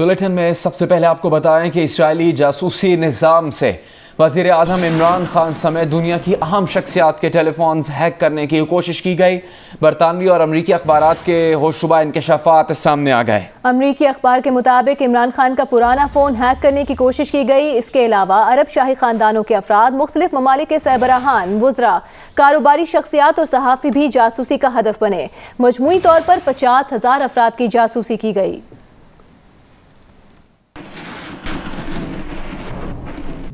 Bulletin में सबसे पहले आपको बताएं कि इस्राएली जासूसी निज़ाम से वज़ीर आज़म इमरान खान समेत दुनिया की अहम शख्सियात के टेलीफोन्स हैक करने की कोशिश की गई। बरतानवी और अमरीकी अखबारात के होशरुबा इंकशाफात सामने आ गए। अमरीकी अखबार के मुताबिक इमरान खान का पुराना फ़ोन हैक करने की कोशिश की गई। इसके अलावा अरब शाही ख़ानदानों के अफराद, मुख्तलिफ ममालिक के सरबराहान, वुज़रा, कारोबारी शख्सियात और सहाफ़ी भी जासूसी का हदफ बने। मजमूई तौर पर 50,000 अफराद की जासूसी की गई।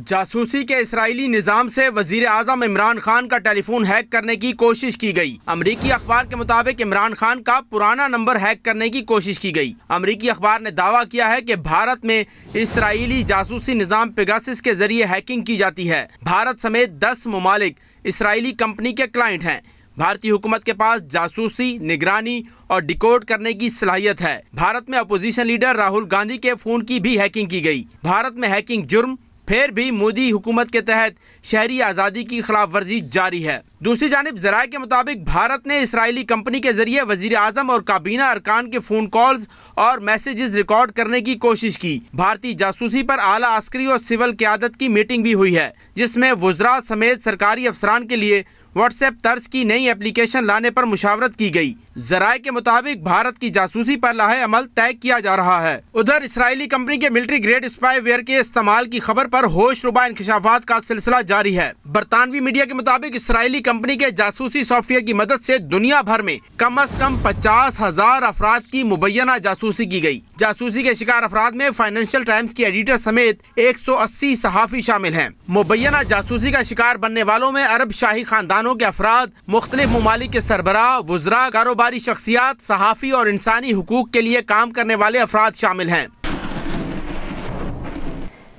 जासूसी के इस्राएली निज़ाम से वज़ीर आज़म इमरान खान का टेलीफोन हैक करने की कोशिश की गई। अमरीकी अखबार के मुताबिक इमरान खान का पुराना नंबर हैक करने की कोशिश की गई। अमरीकी अखबार ने दावा किया है कि भारत में इस्राएली जासूसी निज़ाम पेगासस के जरिए हैकिंग की जाती है। भारत समेत 10 ममालिक इस्राएली कंपनी के क्लाइंट हैं। भारतीय हुकूमत के पास जासूसी, निगरानी और डिकोड करने की सलाहियत है। भारत में अपोजिशन लीडर राहुल गांधी के फ़ोन की भी हैकिंग की गई। भारत में हैकिंग जुर्म, फिर भी मोदी हुकूमत के तहत शहरी आज़ादी की खिलाफ वर्जी जारी है। दूसरी जानिब ज़राए के मुताबिक भारत ने इस्राएली कंपनी के जरिए वज़ीर आज़म और काबीना अरकान के फ़ोन कॉल्स और मैसेजेस रिकॉर्ड करने की कोशिश की। भारतीय जासूसी पर आला अस्करी और सिविल क़यादत की मीटिंग भी हुई है, जिसमें वुज़रा समेत सरकारी अफसरान के लिए व्हाट्सएप तर्ज की नई एप्लीकेशन लाने पर मुशावरत की गई। ज़राए के मुताबिक भारत की जासूसी पर लाहे अमल तय किया जा रहा है। उधर इस्राएली कंपनी के मिलिट्री ग्रेड स्पाईवेयर के इस्तेमाल की खबर पर होशरुबा इंकशाफात का सिलसिला जारी है। बरतानवी मीडिया के मुताबिक इस्राएली कंपनी के जासूसी सॉफ्टवेयर की मदद से दुनिया भर में कम अज कम 50,000 अफराद की मुबैना जासूसी की गई। जासूसी के शिकार अफराद में फाइनेंशियल टाइम्स की एडिटर समेत 180 सहाफ़ी शामिल हैं। मुबैना जासूसी का शिकार बनने वालों में अरब शाही खानदानों के अफराद, मुख्तलिफ ममालिक के सरबराह, वुज़रा, कारोबारी शख्सियात, सहाफ़ी और इंसानी हुकूक के लिए काम करने वाले अफराद शामिल हैं।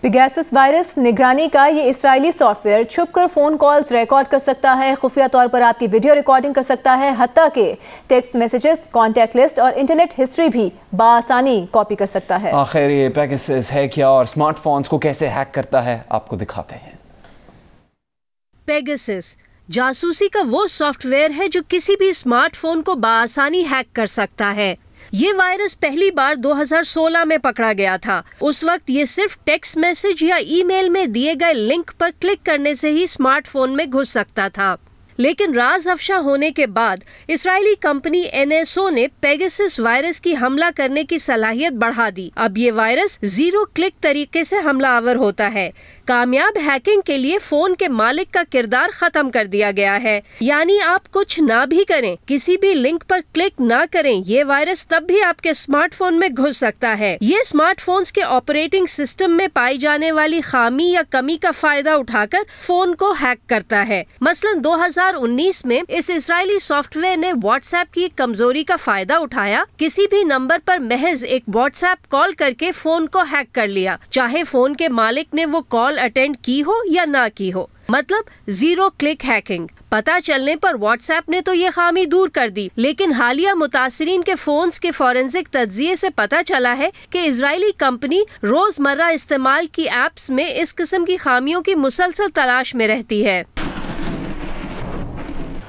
पेगासस वायरस निगरानी का ये इस्राएली सॉफ्टवेयर छुपकर फ़ोन कॉल्स रिकॉर्ड कर सकता है, खुफिया तौर पर आपकी वीडियो रिकॉर्डिंग कर सकता है, हत्ता के टेक्स्ट मैसेजेस, कॉन्टैक्ट लिस्ट और इंटरनेट हिस्ट्री भी बाआसानी कॉपी कर सकता है। आखिर ये पेगासस है क्या और स्मार्टफोन्स को कैसे हैक करता है, आपको दिखाते हैं। पेगासस जासूसी का वो सॉफ्टवेयर है जो किसी भी स्मार्टफोन को बाआसानी हैक कर सकता है। ये वायरस पहली बार 2016 में पकड़ा गया था। उस वक्त ये सिर्फ टेक्स्ट मैसेज या ईमेल में दिए गए लिंक पर क्लिक करने से ही स्मार्टफोन में घुस सकता था। लेकिन राज अफशा होने के बाद इस्राएली कंपनी NSO ने पेगासस वायरस की हमला करने की सलाहियत बढ़ा दी। अब ये वायरस 0 क्लिक तरीके से हमलावर होता है। कामयाब हैकिंग के लिए फोन के मालिक का किरदार खत्म कर दिया गया है, यानी आप कुछ ना भी करें, किसी भी लिंक पर क्लिक ना करें, ये वायरस तब भी आपके स्मार्टफोन में घुस सकता है। ये स्मार्टफोन्स के ऑपरेटिंग सिस्टम में पाई जाने वाली खामी या कमी का फायदा उठाकर फोन को हैक करता है। मसलन 2019 में इस इस्राएली सॉफ्टवेयर ने व्हाट्सएप की कमजोरी का फायदा उठाया, किसी भी नंबर पर महज एक व्हाट्सएप कॉल करके फोन को हैक कर लिया, चाहे फोन के मालिक ने वो कॉल अटेंड की हो या ना की हो। मतलब 0 क्लिक हैकिंग। पता चलने पर व्हाट्सएप ने तो ये खामी दूर कर दी, लेकिन हालिया मुतासिरीन के फोन्स के फॉरेंसिक तज्जिये से पता चला है कि इजरायली कंपनी रोजमर्रा इस्तेमाल की एप्स में इस किस्म की खामियों की मुसलसल तलाश में रहती है।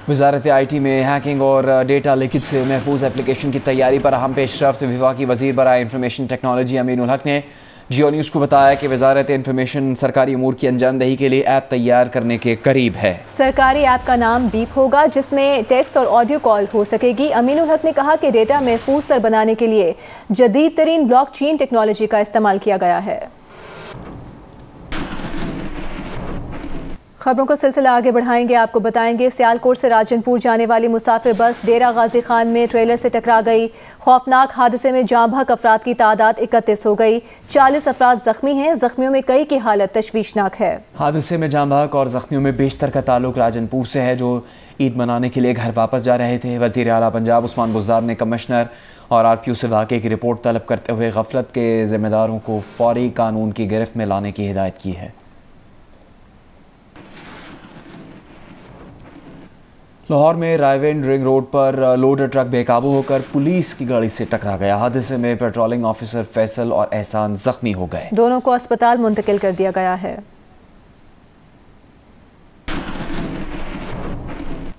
वज़ारत IT में हैकिंग और डेटा लीकेज से महफूज एप्लीकेशन की तैयारी पर अहम पेशरफ्त वफाकी वज़ीर बराए इंफॉर्मेशन टेक्नोलॉजी अमीनुल हक ने जियो न्यूज़ को बताया कि वज़ारत इंफॉर्मेशन सरकारी अमूर की अंजामदही के लिए ऐप तैयार करने के करीब है। सरकारी ऐप का नाम डीप होगा, जिसमें टेक्स्ट और ऑडियो कॉल हो सकेगी। अमीनुल हक ने कहा कि डेटा महफूज तर बनाने के लिए जदीद तरीन ब्लॉकचेन टेक्नोलॉजी का इस्तेमाल किया गया है। खबरों का सिलसिला आगे बढ़ाएंगे, आपको बताएंगे सियालकोट से राजनपुर जाने वाली मुसाफिर बस डेरा गाजी खान में ट्रेलर से टकरा गई। खौफनाक हादसे में जाँ बहक अफराद की तादाद 31 हो गई। 40 अफराद जख्मी हैं, जख्मियों में कई की हालत तशवीशनाक है। हादसे में जाँ बहक और जख्मियों में बेशतर का ताल्लुक राजनपुर से है, जो ईद मनाने के लिए घर वापस जा रहे थे। वज़ीर आला पंजाब उस्मान बुज़दार ने कमिश्नर और RQ से वाक़े की रिपोर्ट तलब करते हुए गफलत के ज़िम्मेदारों को फौरी कानून की गिरफ्त में लाने की हिदायत की है। लाहौर में रायविंड रिंग रोड पर लोडर ट्रक बेकाबू होकर पुलिस की गाड़ी से टकरा गया। हादसे में पेट्रोलिंग ऑफिसर फैसल और एहसान जख्मी हो गए। दोनों को अस्पताल मुंतकिल कर दिया गया है।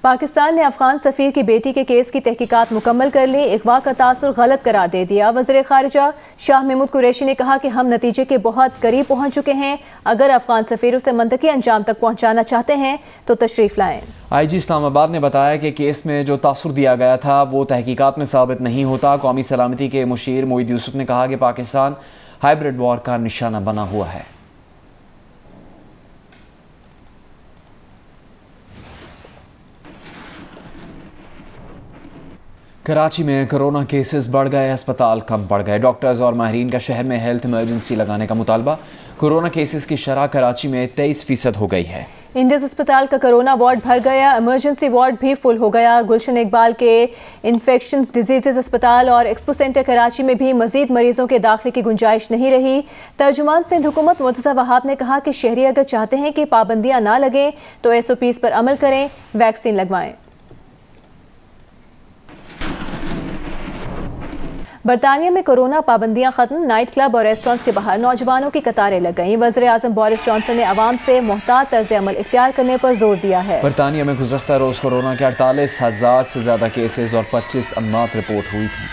पाकिस्तान ने अफगान सफीर की बेटी के केस की तहकीकात मुकम्मल कर ली। अगवा का तासुर गलत करार दे दिया। वज़ीर ख़ारिजा शाह महमूद कुरैशी ने कहा कि हम नतीजे के बहुत करीब पहुँच चुके हैं। अगर अफगान सफीर उसे मंतकी अंजाम तक पहुँचाना चाहते हैं तो तशरीफ़ लाएँ। IG इस्लामाबाद ने बताया कि केस में जो तासुर दिया गया था वो तहकीकात में साबित नहीं होता। कौमी सलामती के मुशीर मोईद यूसुफ ने कहा कि पाकिस्तान हाइब्रिड वॉर का निशाना बना हुआ है। कराची में कोरोना केसेस बढ़ गए, अस्पताल कम पड़ गए। डॉक्टर्स और माहिरीन का शहर में हेल्थ इमरजेंसी लगाने का मुतालबा। कोरोना केसेस की शरह कराची में 23% हो गई है। इंडस अस्पताल का कोरोना वार्ड भर गया, इमरजेंसी वार्ड भी फुल हो गया। गुलशन इकबाल के इन्फेक्शंस डिजीज़ अस्पताल और एक्सपो सेंटर कराची में भी मजीद मरीजों के दाखिले की गुंजाइश नहीं रही। तर्जुमान सिंध हुकूमत मुर्तज़ा वहाब ने कहा कि शहरी अगर चाहते हैं कि पाबंदियाँ ना लगें तो SOPs पर अमल करें, वैक्सीन लगवाएं। बरतानिया में कोरोना पाबंदियां खत्म। नाइट क्लब और रेस्टोरेंट्स के बाहर नौजवानों की कतारें लग गईं। वज़ीर आज़म बोरिस जॉनसन ने अवाम से मुहतात तर्ज अमल इख्तियार करने पर जोर दिया है। बरतानिया में गुज़श्ता रोज़ कोरोना के 48,000 से ज़्यादा केसेस और 25 अमवात रिपोर्ट हुई थी।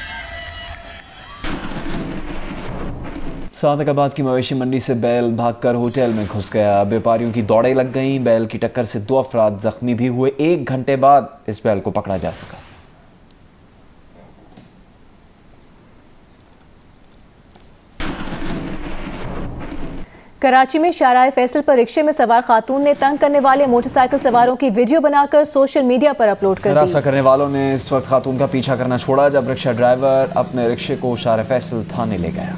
सादकाबाद की मवेशी मंडी से बैल भागकर होटल में घुस गया। व्यापारियों की दौड़ें लग गईं। बैल की टक्कर से 2 अफराद जख्मी भी हुए। 1 घंटे बाद इस बैल को पकड़ा जा सका। कराची में शाहराह फैसल पर रिक्शे में सवार खातून ने तंग करने वाले मोटरसाइकिल सवारों की वीडियो बनाकर सोशल मीडिया पर अपलोड कर दी। रास्ता करने वालों ने इस वक्त खातून का पीछा करना छोड़ा जब रिक्शा ड्राइवर अपने रिक्शे को शाहराह फैसल थाने ले गया।